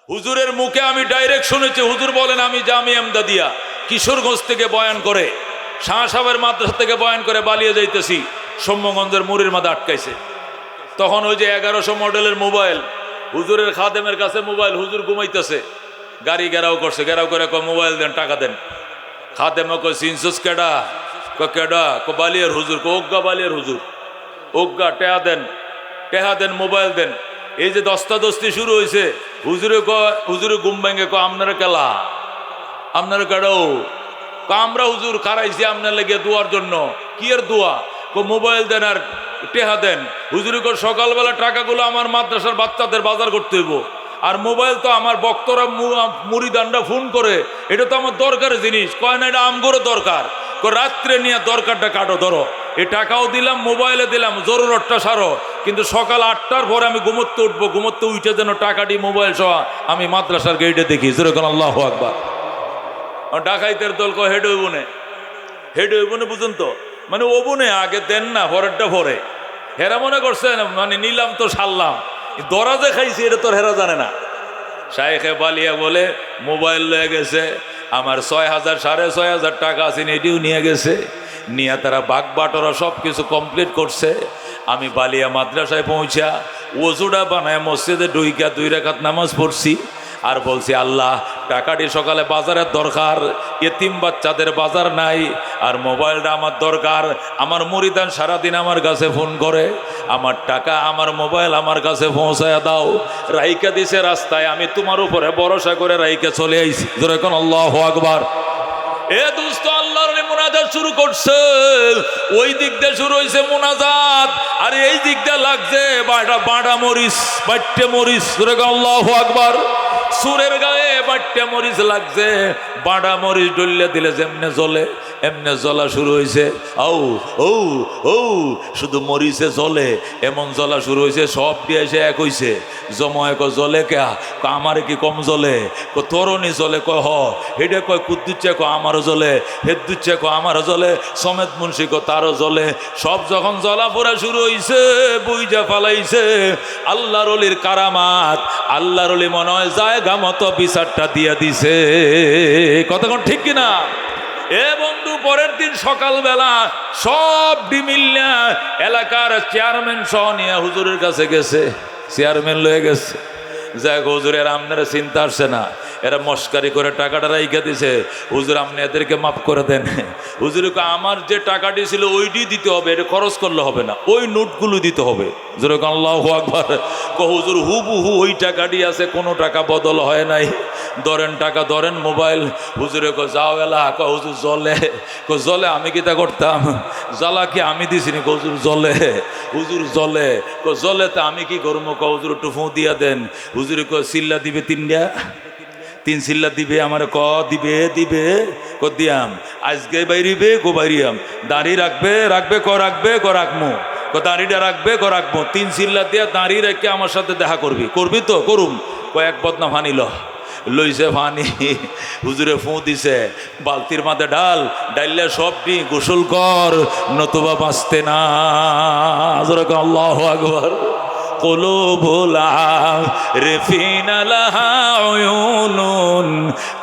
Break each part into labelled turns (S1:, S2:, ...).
S1: হুজুরের মুখে আমি ডাইরেক্ট শুনেছি, হুজুর বলেন আমি জামি এমদাদিয়া কিশোরগঞ্জ থেকে বয়ান করে, শাহ সাহেবের মাদ্রাসা থেকে বয়ান করে বালিয়ে যাইতেছি, সৌম্যগঞ্জের মুড়ির মাথা আটকাইছে। তখন ওই যে 1100 মডেলের মোবাইল, হুজুরের খাদেমের কাছে মোবাইল, হুজুর ঘুমাইতেছে, গাড়ি ঘেরাও করছে, ঘেরাও করে কয় মোবাইল দেন, টাকা দেন। খাদেমা কয় সিনসুস কেডা, কেডা, বালিয়ার হুজুর, ওগ্গা বালিয়ার হুজুর, ওগ্গা টেহা দেন, টেহা দেন, মোবাইল দেন। এই যে দস্তাদস্তি শুরু হয়েছে, হুজুরে ঘুম ভেঙে কয় আপনারা কেলা, আপনারা কেডাও, আমরা হুজুর খারাইছি আপনার লেগে দোয়ার জন্য। কি এর দোয়া? মোবাইল দেন আর টেহা দেন। হুজুরি কর সকালবেলা টাকাগুলো আমার মাদ্রাসার বাচ্চাদের বাজার করতে হইব, আর মোবাইল তো আমার বক্তরা মুড়িদানরা ফোন করে, এটা তো আমার দরকারের জিনিস। কয় না এটা আমগরও দরকার, রাত্রে নিয়ে দরকারটা কাটো, ধরো এই টাকাও দিলাম, মোবাইলে দিলাম, জরুরতটা সারো, কিন্তু সকাল 8টার পরে আমি ঘুমোতে উঠবো, ঘুমোতে উঠে যেন টাকাটি মোবাইল সহ আমি মাদ্রাসার গেটে দেখি। যেরকম আল্লাহু আকবার। ডাকাইতের দল কয় হেড হইবনে, হেড হইবনে, বুঝুন তো, মানে ওবনে আগে দেন না, পরেরটা পরে। হেরা মনে করছে মানে নিলাম তো সারলাম, দরাজে খাইছি এটা তোর হেরা জানে না। শাইখে বালিয়া বলে মোবাইল লয়ে গেছে, আমার 6000 6500 টাকা আছে, এটিও নিয়ে গেছে, নিয়ে তারা বাগ বাটরা সব কিছু কমপ্লিট করছে। আমি বালিয়া মাদ্রাসায় পৌঁছা ওজুটা বানায় মসজিদে ঢুইকা 2 রাকাত নামাজ পড়ছি, আর বলছি আল্লাহ টাকাটি সকালে বাজারের দরকার, এতিম বাচ্চাদের বাজার নাই, আর মোবাইলটা আমার দরকার। আমার মুরিদান সারাদিন আমার কাছে ফোন করে, আমার টাকা আমার মোবাইল আমার কাছে পৌঁছায় দাও। রাইকা দিছে রাস্তায়, আমি তোমার উপরে ভরসা করে রাইকা চলে আইছি। যেরকম আল্লাহু আকবার। এ দোস্ত, আল্লাহর মুনাজাত শুরু করছে, ওই দিক দিয়ে শুরু হয়েছে মুনাজাত, আর এই দিক দিয়ে লাগছে বাটা মরিচ, বাট্টে মরিচ। যেরকম আল্লাহু আকবার। সুরের গায়ে বাট্টে মরিচ লাগছে, বাটা মরিচ ডলিয়ে দিলে যেমনে জ্বলে এমনে জ্বলা শুরু হয়েছে। ও ও ও শুধু মরিচে জ্বলে এমন জ্বলা শুরু হয়েছে, সব দিয়ে এসে এক হয়েছে। জমায় জ্বলে কে, আমারে কি কম জ্বলে, তরুণী জ্বলে, কয় হ হেডে, কয় কুদ্দুচ্ছে, কয় আমারও জ্বলে, হেদ্দুচ্ছে, কয় আমারও জ্বলে, সমেত মুন্সি কয় তারও জ্বলে। সব যখন জ্বলা পোড়া শুরু হয়েছে, বুইজা ফালাইছে। আল্লাহর ওলির কারামাত, আল্লাহর ওলি মনে হয় জায়গা মতো বিচারটা দিয়া দিছে। কতক্ষণ ঠিক কিনা? এ বন্ধু, পরের দিন সকালবেলা সব ডিমিল্লা এলাকার চেয়ারম্যান সহ নিয়ে হুজুরের কাছে গেছে। চেয়ারম্যান লয়ে গেছে, যাক হুজুরের আপনারা চিন্তা আসছে না, এরা মস্কারি করে টাকাটা রাইখা দিছে, হুজুর আপনি এদেরকে মাফ করে দেন। হুজুরকে আমার যে টাকাটি ছিল ওইটি দিতে হবে, এটা খরচ করলে হবে না, ওই নোটগুলো দিতে হবে। যেরকম আল্লাহু আকবার। হুজুর হুবহু ওই টাকাটি আছে, কোনো টাকা বদল হয় নাই, ধরেন টাকা, ধরেন মোবাইল। হুজুরে কো যাও এলা, হুজুর জলে, জলে আমি কি তা করতাম, জ্বালা কি আমি দিছিনি, হুজুর জলে, হুজুর জলে, জলে তা আমি কি করবো, হুজুর একটু ফোঁ দিয়া দেন। হুজুরে চিল্লা দিবে 3 চিল্লা দিবে, আমার দিবে দিবে, দিয়াম আজকে বাইরিবে, বাইরিয়াম। দাঁড়ি রাখবে রাখবে, রাখবে, রাখবো, দাঁড়িটা রাখবে, রাখবো। 3 চিল্লা দিয়া দাঁড়িয়ে রেখে আমার সাথে দেখা করবি, করবি তো করুম। কয়েক বদনা ফানি লইছে ফানি, হুজুরে ফোঁ দিছে, বালতির মাঝে ডাল, ডাইলে সব নি গোসল কর, নতুবা বাঁচতে না। আল্লাহু আকবার। قلوب العارفين لها عيون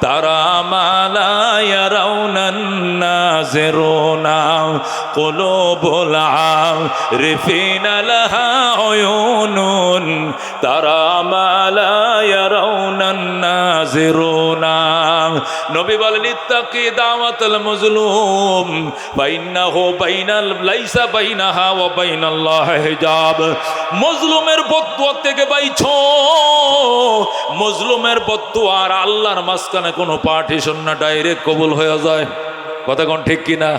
S1: ترى ما لا يرون الناظرون قلوب العارفين لها عيون ترى ما لا يرون الناظرون নবী বলেন ইত্তাকি দাওয়াতুল মাজলুম ফাইন্নাহু বাইনাল লাইসা বাইনাহা ওয়া বাইনাল্লাহি হিজাব। মজলুমের বদদুয়া থেকে বাইছো, মজলুমের বদদুয়া আর আল্লাহর মাঝখানে কোনো পার্টিশন না, ডাইরেক্ট কবুল হয়ে যায়। কথা কোন ঠিক কিনা?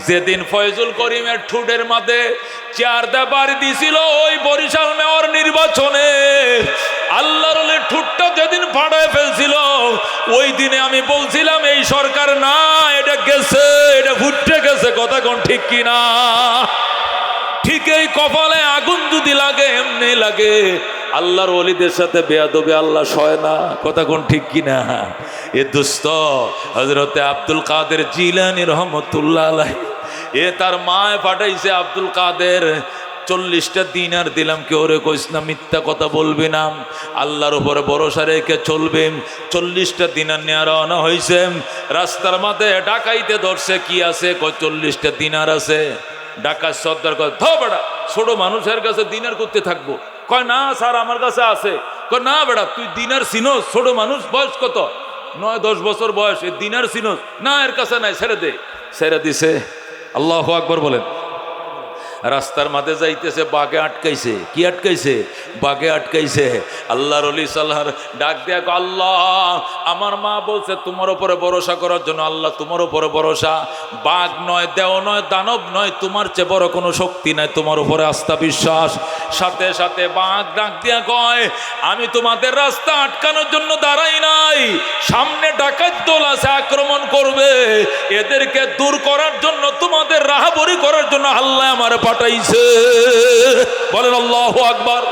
S1: যেদিন ফয়জুল করিমের ঠুটের মাঝে চেয়ার দেবার দিছিল ওই বরিশাল মেয়র নির্বাচনে, আল্লাহর ওলির ঠুটটা যেদিন ফাড়ায় ফেলছিল ওই দিনে আমি বলছিলাম এই সরকার না, এটা গেছে, এটা ফুটে গেছে। কথা কোন ঠিক কিনা? ঠিক এই কপালে আগুন যদি লাগে এমনি লাগে। আল্লাহর ওলিদের সাথে বেয়াদবি আল্লাহ সয় না। কথা কোন ঠিক কিনা? এ দোস্ত হযরতে আব্দুল কাদের জিলানী রহমতুল্লাহ আলাইহি, এ তার মায় পাঠাইছে আব্দুল কাদের 40টা দিনার দিলাম, কেউ রে কইস না মিথ্যা কথা বলবি না, আল্লাহর উপরে ভরসা রেখে চলবে। 40টা দিনার নিয়ে রওনা হয়েছে। রাস্তার মাঝে ডাকাইতে ধরছে, কি আছে? কয় 40টা দিনার আছে। ডাকাত সর্দার কয় ধ বেড়া, ছোট মানুষের কাছে দিনার করতে থাকবো? কয় না স্যার আমার কাছে আছে। কয় না বেড়া, তুই দিনার চিনোস? ছোট মানুষ, বয়স কত? 9-10 বছর বয়স, এই দিনার চিনোস? না এর কাছে নাই, ছেড়ে দে। ছেড়ে দিছে। আল্লাহু আকবার বলেন। রাস্তার মাঝে যাইতেছে, বাঘে আটকাইছে। কি আটকাইছে? বাঘে আটকাইছে। আল্লাহর ওলি সাল্লাহর ডাক দেয়া, আল্লাহ আমার মা বলছে তোমার উপরে ভরসা করার জন্য। আল্লাহ তোমার উপরে ভরসা। বাঘ নয়, দেও নয়, দানব নয়, তোমার চেয়ে বড় কোনো শক্তি নাই, তোমার উপরে আস্থা বিশ্বাস। সাথে সাথে বাঘ ডাক দিয়া কয়, আমি তোমাদের রাস্তা আটকানোর জন্য দাঁড়াই নাই, সামনে ডাকাত দল আছে, আক্রমণ করবে, এদেরকে দূর করার জন্য, তোমাদের রাহাবরি করার জন্য আল্লাহ আমার পাঠাইছে। বলেন আল্লাহু আকবার।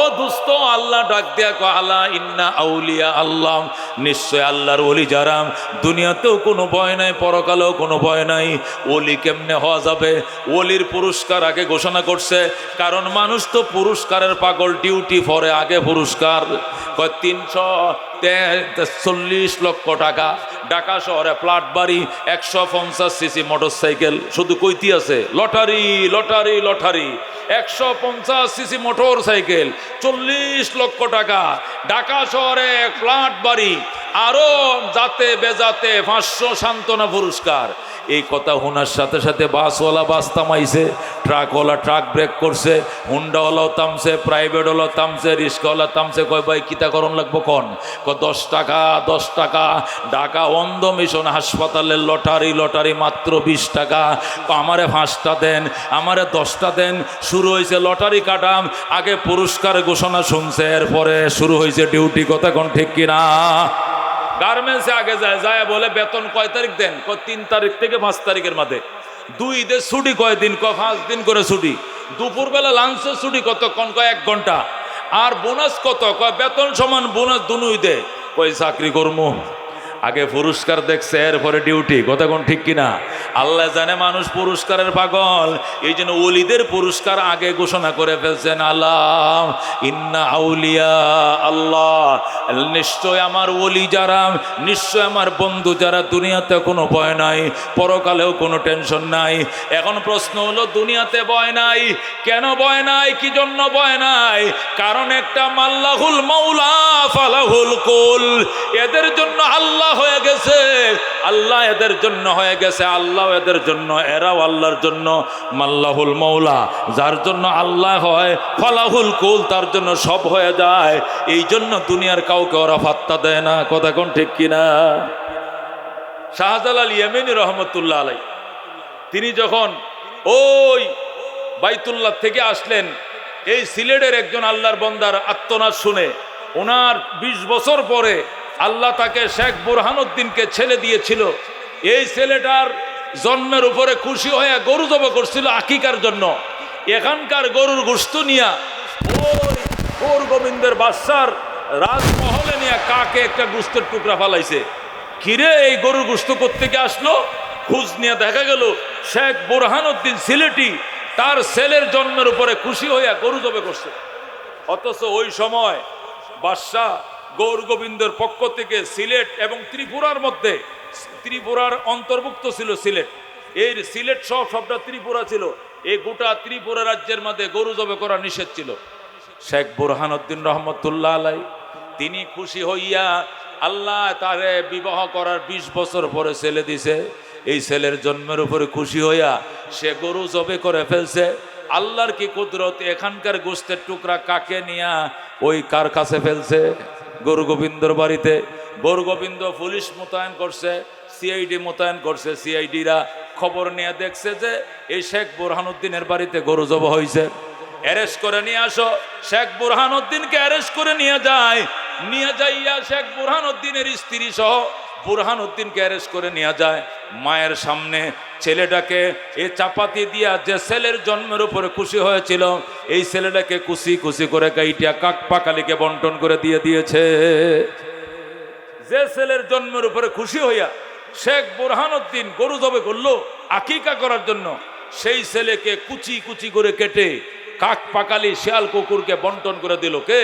S1: ও দোস্ত, আল্লাহ ডাক দেয়া কয়, আলা ইন্না আউলিয়া আল্লাহ, নিশ্চয় আল্লাহর ওলি যারা, দুনিয়াতেও কোনো ভয় নাই, পরকালেও কোনো ভয় নাই। ওলি কেমনে হওয়া যাবে? ওলির পুরস্কার আগে ঘোষণা করছে, কারণ মানুষ তো পুরস্কারের পাগল, ডিউটি পরে আগে পুরস্কার। কয় 340 লক্ষ টাকা, ঢাকা শহরে ফ্ল্যাট বাড়ি, 150 সিসি মোটরসাইকেল, শুধু কইতি আছে lottery lottery lottery. 150 CC motor cycle, 40 লক্ষ টাকা, ঢাকা শহরে ফ্ল্যাট বাড়ি, আরো যাতে বেজাতে 500 সান্ত্বনা পুরস্কার। এই কথা শোনার সাথে সাথে বাসওয়ালা বাস থামাইছে, ট্রাকওয়ালা ট্রাক ব্রেক করছে, হুন্ডাওয়ালাও থামছে, প্রাইভেটওয়ালা থামছে, রিক্সাওয়ালা থামছে। কয় ভাই কিতাকরণ লাগবো কন? 10 টাকা 10 টাকা। ঢাকা অন্ধ মিশন হাসপাতালের লটারি লটারি মাত্র 20 টাকা। আমারে 5টা দেন, আমারে 10টা দেন। শুরু হয়েছে লটারি কাটাম, আগে পুরস্কার ঘোষণা শুনছে, এরপরে শুরু হয়েছে ডিউটি। কথা কোন ঠিক কিনা? গার্মেন্টসে আগে যায় বলে বেতন কয় তারিখ দেন? 3 তারিখ থেকে 5 তারিখের মধ্যে। 2 ঈদের ছুটি কয়দিন? 5 দিন করে ছুটি। দুপুরবেলা লাঞ্চের ছুটি কতক্ষণ? 1 ঘন্টা। আর বোনাস কত? বেতন সমান বোনাস দুনো ঈদে। চাকরি করবো, আগে পুরস্কার দেখছে, এরপরে ডিউটি। কথা কোন ঠিক কিনা? আল্লাহ জানে মানুষ পুরস্কারের পাগল, এই জন্য ওলিদের পুরস্কার আগে ঘোষণা করে ফেলছেন। আল্লাহ ইন্না আউলিয়া আল্লাহ, নিশ্চয় আমার ওলি যারা, নিশ্চয় আমার বন্ধু যারা, দুনিয়াতে কোনো ভয় নাই, পরকালেও কোনো টেনশন নাই। এখন প্রশ্ন হলো, দুনিয়াতে ভয় নাই কেন? ভয় নাই কি জন্য ভয় নাই? কারণ একটা মাল্লাহুল মাওলা ফালাহুল কুল, এদের জন্য আল্লাহ হয়ে গেছে, আল্লাহ এদের জন্য হয়ে গেছে, আল্লাহ এদের জন্য, এরাও আল্লাহর জন্য। মাল্লাহুল মাওলা, যার জন্য আল্লাহ হয়, ফালাহুল কুল, তার জন্য সব হয়ে যায়। এই জন্য দুনিয়ার কাউকে ওরা পাত্তা দেয় না। কথা কোন ঠিক কিনা? শাহজালাল ইয়েমেনি রহমতুল্লাহ আলাই, তিনি যখন ওই বাইতুল্লাহ থেকে আসলেন, এই সিলেটের একজন আল্লাহর বান্দার আত্মনাদ শুনে, ওনার 20 বছর পরে আল্লাহ তাকে শেখ বুরহানুদ্দিনকে ছেলে দিয়েছিল। এই ছেলেটার জন্মের উপরে খুশি হয়ে গরু জবাই করছিল আকিকার জন্য। এখানকার গরুর গোশত নিয়া ওই গৌর গোবিন্দের বাদশার রাজমহলে নিয়ে কাকে একটা গোশতের টুকরা ফালাইছে। কিরে এই গরুর গোশত কোত্থেকে আসলো? খোঁজ নিয়ে দেখা গেল শেখ বুরহানুদ্দিন সিলেটি তার ছেলের জন্মের উপরে খুশি হইয়া গরু জবাই করছে। অথচ ওই সময় বাদশাহ গৌর গোবিন্দের পক্ষ থেকে সিলেট এবং ত্রিপুরার মধ্যে, ত্রিপুরার অন্তর্ভুক্ত ছিল সিলেট, এই সিলেট সবটা ত্রিপুরা ছিল, এই গোটা ত্রিপুরা রাজ্যের মধ্যে গরু জবাই করা নিষেধ ছিল। শেখ বুরহানুদ্দিন রহমতুল্লাহ আলাই তিনি খুশি হইয়া আল্লাহ তারে বিবাহ করার 20 বছর পরে ছেলে দিছে। এই ছেলের জন্মের উপরে খুশি হইয়া সে গরু জবাই করে ফেলছে। আল্লাহর কি কুদরত, এখানকার গোশতের টুকরা কাকে নিয়া ওই কার কাছে ফেলছে? গৌর গোবিন্দর বাড়িতে। গৌর গোবিন্দ পুলিশ মোতায়েন করছে, সিআইডি মোতায়েন করছে। সিআইডিরা খবর নিয়ে দেখছে যে এই শেখ বুরহানুদ্দিনের বাড়িতে গরু জবাই হয়েছে, অ্যারেস্ট করে নিয়ে আসো। শেখ বুরহানুদ্দিনকে অ্যারেস্ট করে নিয়ে যায়, নিয়ে যাইয়া শেখ বুরহানুদ্দিনের স্ত্রী সহ বুরহানুদ্দিনকে অ্যারেস্ট করে নিয়ে যায়। মায়ের সামনে ছেলেটাকে এ চাপাতি দিয়া, যে ছেলের জন্মের উপরে খুশি হয়েছিল, এই ছেলেটাকে কুচি কুচি করে কাইটিয়া কাক পাকালিকে বন্টন করে দিয়ে দিয়েছে। যে ছেলের জন্মের উপরে খুশি হইয়া শেখ বুরহানুদ্দিন গরু জবাই করলো আকিকা করার জন্য, সেই ছেলেকে কুচি কুচি করে কেটে কাক পাকালি শিয়াল কুকুরকে বন্টন করে দিল। কে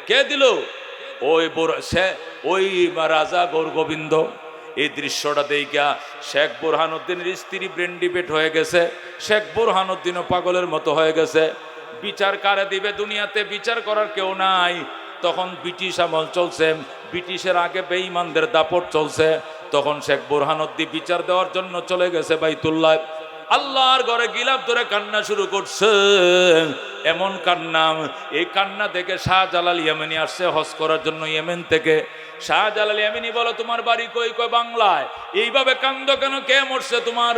S1: কে দিল? ওই রাজা গৌরগোবিন্দ। এই দৃশ্যটা দেখিয়া শেখ বোরহানুদ্দিনের স্ত্রী ব্রেন ডিবেট হয়ে গেছে। শেখ বোরহানুদ্দিনও পাগলের মতো হয়ে গেছে। বিচার কারে দিবে? দুনিয়াতে বিচার করার কেউ নাই। তখন ব্রিটিশ আমল চলছে, ব্রিটিশের আগে বেঈমানদের দাপট চলছে। তখন শেখ বোরহানুদ্দিন বিচার দেওয়ার জন্য চলে গেছে বাইতুল্লাহ। আল্লাহর ঘরে গিলাপ ধরে কান্না শুরু করছে। এমন কান্না, এই কান্না দেখে শাহজালাল ইয়েমেনি আসছে হজ করার জন্য ইয়েমেন থেকে। শাহজালাল ইয়েমেনি বলো, তোমার বাড়ি কই? কই বাংলায়। এইভাবে কান্দ কেন? কে মরছে তোমার?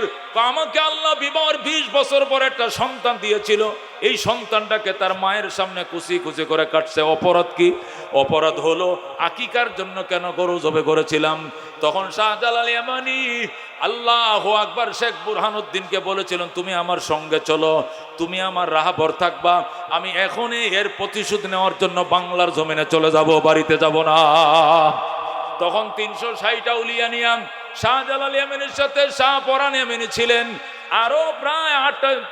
S1: আমাকে আল্লাহ বিবাহের 20 বছর পর একটা সন্তান দিয়েছিল, এই সন্তানটাকে তার মায়ের সামনে কুচি কুচি করে কাটছে। অপরাধ কি? অপরাধ হলো আকিকার জন্য কেন গরু জবে করেছিলাম। তখন শাহজালাল ইয়েমেনি আল্লাহু আকবার শেখ বুরহানুদ্দিনকে বলেছিলেন, তুমি আমার সঙ্গে চলো, তুমি আমার রাহবর থাকবা। আমি এখনই এর প্রতিশোধ নেওয়ার জন্য বাংলার জমিনে চলে যাব, বাড়িতে যাব না। তখন 360 আউলিয়া নিয়াম শাহজালাল ইয়েমেনির সাথে শাহপরান ইয়েমেনি ছিলেন। আরো প্রায়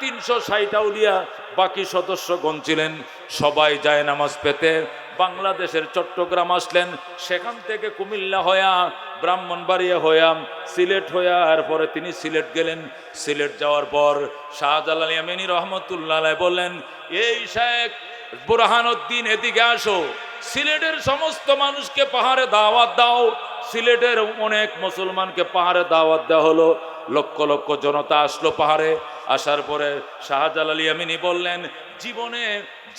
S1: 360 আউলিয়া বাকি সদস্যগণ ছিলেন। সবাই যায় নামাজ পেতে বাংলাদেশের চট্টগ্রাম আসলেন। সেখান থেকে কুমিল্লা হইয়া, ব্রাহ্মণবাড়িয়া হইয়া, সিলেট হইয়া, এরপরে তিনি সিলেট গেলেন। সিলেট যাওয়ার পর শাহজালাল ইয়েমেনি রহমতুল্লাহ আলাইহি বললেন, এই শেখ বুরহানুদ্দিন এদিকে আসো, সিলেটের সমস্ত মানুষকে পাহাড়ে দাওয়াত দাও। সিলেটের অনেক মুসলমানকে পাহাড়ে দাওয়াত দেওয়া হলো। লক্ষ লক্ষ জনতা আসলো পাহাড়ে। আসার পরে শাহজালাল ইয়েমেনি বললেন, জীবনে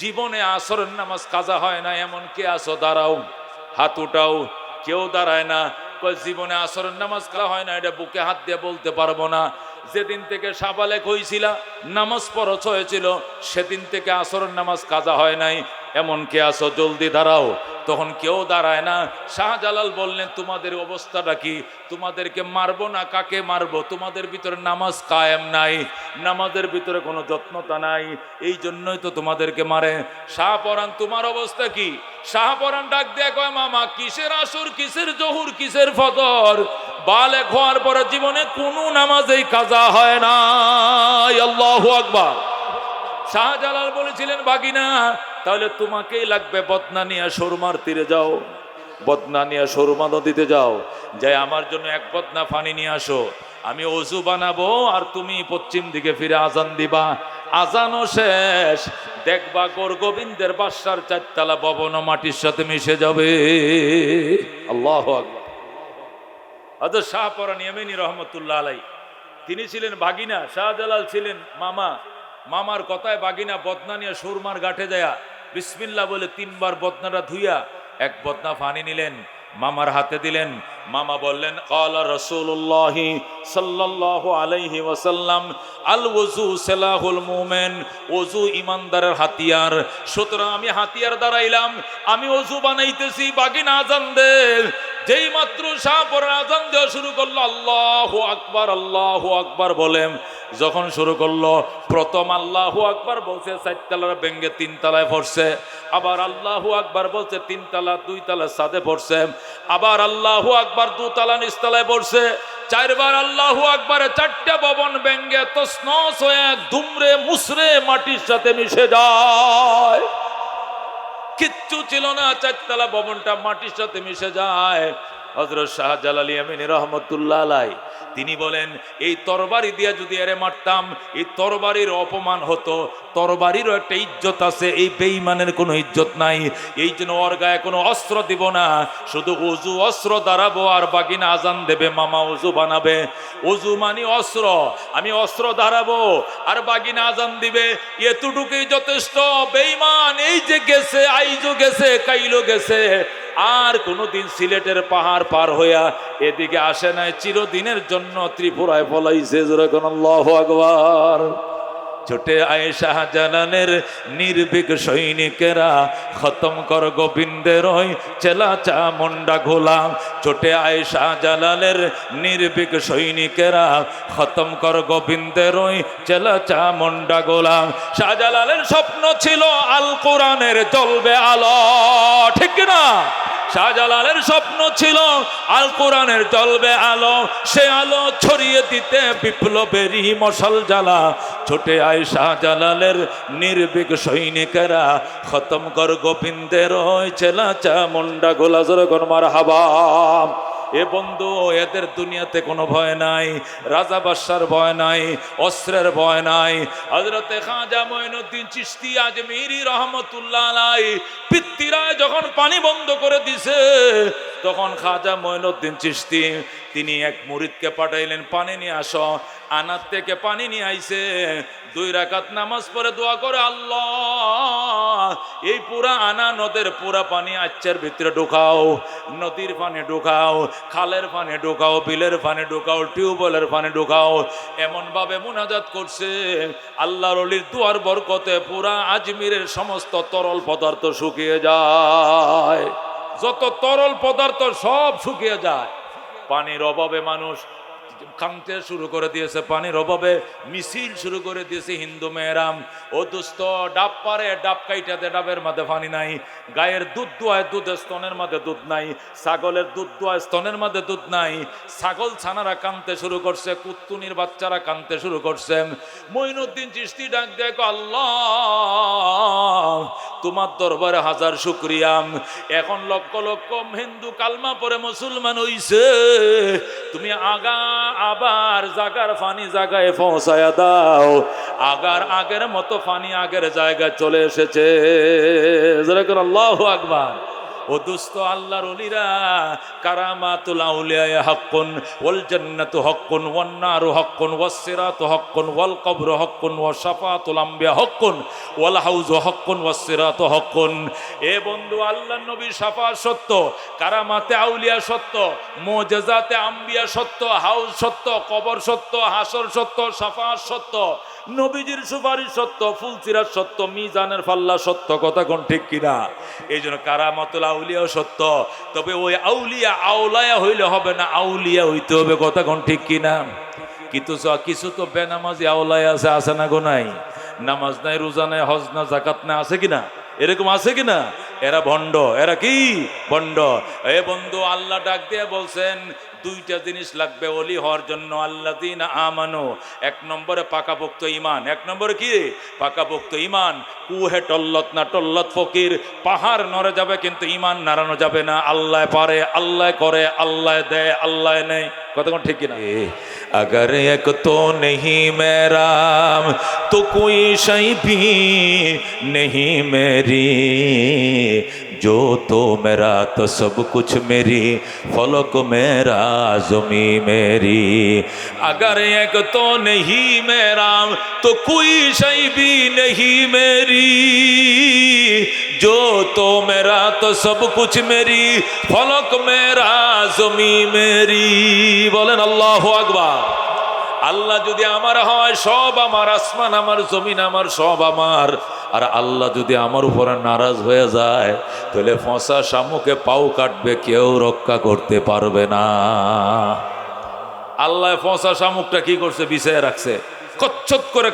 S1: জীবনে আসরের নামাজ কাজা হয় না এমন কে আসো? দাঁড়াও, হাত উঠাও। কেউ দাঁড়ায় না। জীবনে আসরের নামাজ কাজা হয় না, এটা বুকে হাত দিয়ে বলতে পারবো না। যেদিন থেকে সাবালেক হয়েছিল, নামাজ পড়ছ হয়েছিল, সেদিন থেকে আসরের নামাজ কাজা হয় নাই এমন কে আসো? জলদি দাঁড়াও। তখন কেউ দাঁড়ায় না। শাহজালাল বললেন, তোমাদের অবস্থাটা কি? তোমাদেরকে মারবো না কাকে মারবো? তোমাদের ভিতরে নামাজ কায়েম নাই, নামাজের ভিতরে কোনো যত্নতা নাই, এই জন্যই তো তোমাদেরকে মারে। শাহপরান, তোমার অবস্থা কি? শাহপরান ডাক দিয়ে কয়, মামা কিসের আসর, কিসের জহুর, কিসের ফজর? বালেক হওয়ার পরে জীবনে কোনো নামাজেই কাজা হয় না। আল্লাহু আকবার। শাহজালাল বলেছিলেন, বাগিনা তাহলে তোমাকেই লাগবে, বদনা নিয়ে সুরমার তীরে যাও, বদনা নিয়ে সুরমা নদীতে যাও, যাই আমার জন্য এক বদনা পানি নিয়ে আসো। আমি অজু বানাবো আর তুমি পশ্চিম দিকে ফিরে আজান দিবা। আজানও শেষ, দেখবা গৌরগোবিন্দের বাসার 4 তলা ভবন মাটির সাথে মিশে যাবে। আল্লাহু আকবার। হযরত শাহপরান ইয়েমেনি রহমতুল্লাহ আলাইহি তিনি ছিলেন ভাগিনা, শাহজালাল ছিলেন মামা। মামার কথায় বাগিনা বদনা নিয়ে সুরমার ঘাটে যায়া বিসমিল্লাহ বলে 3 বার বদনাটা ধুইয়া এক বদনা পানি নিলেন, মামার হাতে দিলেন। মামা বললেন, ক্বালা রাসূলুল্লাহ সাল্লাল্লাহু আলাইহি ওয়াসাল্লাম, আল ওযু সালাহুল মুমিন, ওযু ইমানদারের হাতিয়ার। সুতরাং আমি হাতিয়ার দাঁড়াইলাম, আমি ওযু বানাইতেছি। বাগিনা আজান দে। যেই মাত্র শাহপরান আজান দেওয়া শুরু করলো, আল্লাহু আকবার, আল্লাহু আকবার বলেন। যখন শুরু করলো, প্রথম আল্লাহু আকবার বলছে 4 তলার ভেঙ্গে 3 তলায় পড়ছে। আবার আল্লাহু আকবার বলছে 3 তলা 2 তলা ছাদে পড়ছে। আবার আল্লাহু আকবার 2 তলা নিচতলায় পড়ছে। 4 বার আল্লাহু আকবারে 4টা ভবন ভেঙ্গে তছনছ হয়ে দুমড়ে মুসরে মাটির সাথে মিশে যায়। কিচ্ছু ছিল না, 4 তলা ভবনটা মাটির সাথে মিশে যায়। হযরত শাহজালাল ইয়েমেনি রহমতুল্লাহ আলাইহি তিনি বলেন, এই তরবারি দিয়া যদি এরে মারতাম, এই তরবারির অপমান হতো। তরবারিরও একটা ইজ্জত আছে, এই বেঈমানের কোনো ইজ্জত নাই। এই জন্য ওর গায়ে কোনো অস্ত্র দিব না, শুধু ওযু অস্ত্র দাঁড়াবো আর বাগিনা আজান দেবে, মামা ওযু বানাবে। ওযু মানে অস্ত্র, আমি অস্ত্র দাঁড়াবো আর বাগিনা আজান দিবে, এতটুকুই যথেষ্ট। বেঈমান এই যে গেছে, আইজো গেছে, কাইলো গেছে, আর কোনোদিন সিলেটের পাহাড় পার হইয়া এদিকে আসে নাই, চিরদিনের জন্য ত্রিপুরায় পলাইছে। যেরকম আল্লাহু আকবার। ছোটে আয় শাহজালালের নির্ভীক সৈনিকেরা, খতম কর গোবিন্দের ওই চেলা চামুন্ডা গোলাম। ছোটে আয় শাহজালালের নির্ভীক সৈনিকেরা, খতম কর গোবিন্দের ওই চেলা চামুন্ডা গোলাম। শাহজালালের স্বপ্ন ছিল আল কোরআনের জ্বলবে আলো, ঠিক না? শাহজালালের স্বপ্ন ছিল আল কোরআনের জ্বলবে আলো, সে আলো ছড়িয়ে দিতে বিপ্লবেরই মশাল জ্বালা। ছুটে আয় শাহজালালের নির্ভীক সৈনিকেরা, খতম কর গোবিন্দের ওই চেলা চামুন্ডা গোলা। জোরে কোন মারহাবা। এ বন্ধু, এদের দুনিয়াতে কোনো ভয় নাই, রাজা বাদশার ভয় নাই, অস্ত্রের ভয় নাই। হযরতে খাজা মঈনুদ্দিন চিশতি আজমিরি রহমতুল্লাহ আলাইহি পিত্তিরা যখন পানি বন্ধ করে দিছে, তখন খাজা মঈনুদ্দিন চিশতি তিনি এক মুরিদকে পাঠাইলেন, পানি নিয়ে আসো। আনার থেকে পানি নিয়ে আইছে, 2 রাকাত নামাজ পড়ে দোয়া করে, আল্লাহ এই পুরা আনা নদের পুরা পানি আচ্ছার ভিতরে ঢুকাও, নদীর পানি ঢুকাও, খালের পানি ঢুকাও, বিলের পানি ঢুকাও, টিউবওয়েলের পানি ঢুকাও। এমন ভাবে মুনাজাত করছে, আল্লাহর ওলির দুয়ার বরকতে পুরা আজমিরের সমস্ত তরল পদার্থ শুকিয়ে যায়। যত তরল পদার্থ সব শুকিয়ে যায়। পানির অভাবে মানুষ কাঁদতে শুরু করে দিয়েছে, পানির অভাবে মিছিল শুরু করে দিয়েছে হিন্দু মেয়েরাম। ও দুস্থ, ডাব পারে ডাব কাইটাতে ডাবের মধ্যে পানি নাই, গায়ের দুধ দোয়ায় দুধের স্তনের মধ্যে দুধ নাই, ছাগলের দুধ দোয়ায় স্তনের মধ্যে দুধ নাই। ছাগল ছানারা কাঁদতে শুরু করছে, কুত্তুনির বাচ্চারা কাঁদতে শুরু করছে। মঈনুদ্দিন চিশতি ডাক দেখো, আল্লাহ তোমার দরবারে হাজার শুকরিয়া, এখন লক্ষ লক্ষ হিন্দু কালমা পরে মুসলমান হইছে, তুমি আবার জাগার ফানি জায়গায় পৌঁছায়া দাও। আগের মতো ফানি আগের জায়গায় চলে এসেছে। আল্লাহু আকবার। ও দুস্থ আল্লাহর ওলিরা, কারামাতুল আউলিয়া হাক্কুন, ওয়াল জান্নাতু হাক্কুন, ওয়ান নারু হাক্কুন, ওয়াস সিরাতু হাক্কুন, ওয়াল কবরু হাক্কুন, ওয়া শাফাআতুল আমবিয়া হাক্কুন, ওয়াল হাউজু হাক্কুন, ওয়াস সিরাতু হাক্কুন। এ বন্ধু, আল্লাহর নবীর শাফাআত সত্য, কারামাতে আউলিয়া সত্য, মুজিজাতে আম্বিয়া সত্য, হাউজ সত্য, কবর সত্য, হাসর সত্য, শাফাআত সত্য, নবীজির সুপারিশ সত্য, ফুলসিরাত সত্য, মিজানের পাল্লা সত্য। কথা কোন ঠিক কিনা? এই জন্য কারামাতুল আউলিয়াও সত্য। তবে ওই আউলিয়া আউলায়া হইলে হবে না, আউলিয়া হইতে হবে। কথা কোন ঠিক কিনা? কিছু তো বেনামাজি আউলায়া আছে না গো? নাই, নামাজ নাই, রোজা নাই, হজ না, জাকাত না, আছে কিনা? এরকম আছে কিনা? এরা ভণ্ড। এরা কি ভণ্ড? এ বন্ধু, আল্লাহ ডাক দিয়ে বলছেন 2টা জিনিস লাগবে ওলি হওয়ার জন্য। আল্লাযীনা আমানু, 1 নম্বরে পাকাপোক্ত ঈমান। 1 নম্বরে কি? পাকাপোক্ত ঈমান। কুহে টল্লত না, টল্লত ফকির, পাহাড় নড়ে যাবে কিন্তু ঈমান নাড়ানো যাবে না। আল্লাহ পারে, আল্লাহ করে, আল্লাহ দেয়, আল্লাহ নেই। কতক্ষণ ঠিক কিনা? अगर एक तो नहीं मेरा तो कोई शै भी नहीं मेरी, जो तो मेरा तो सब कुछ मेरी, फलक मेरा ज़मी मेरी। अगर एक तो नहीं मेरा तो कोई शै भी नहीं मेरी, जो तो मेरा तो सब कुछ मेरी, फलक मेरा ज़मी मेरी। बोलेन अल्लाहु আকবার। আল্লাহ যদি আমার হয়, সব আমার, আসমান আমার, জমিন আমার, সব আমার। আর আল্লাহ যদি আমার উপরে নারাজ হয়ে যায়, তাহলে ফসা শামুকে পাও কাটবে, কেউ রক্ষা করতে পারবে না। আল্লাহ ফসা শামুকটা কি করছে? বিছায় রাখছে, কচ্ছত করে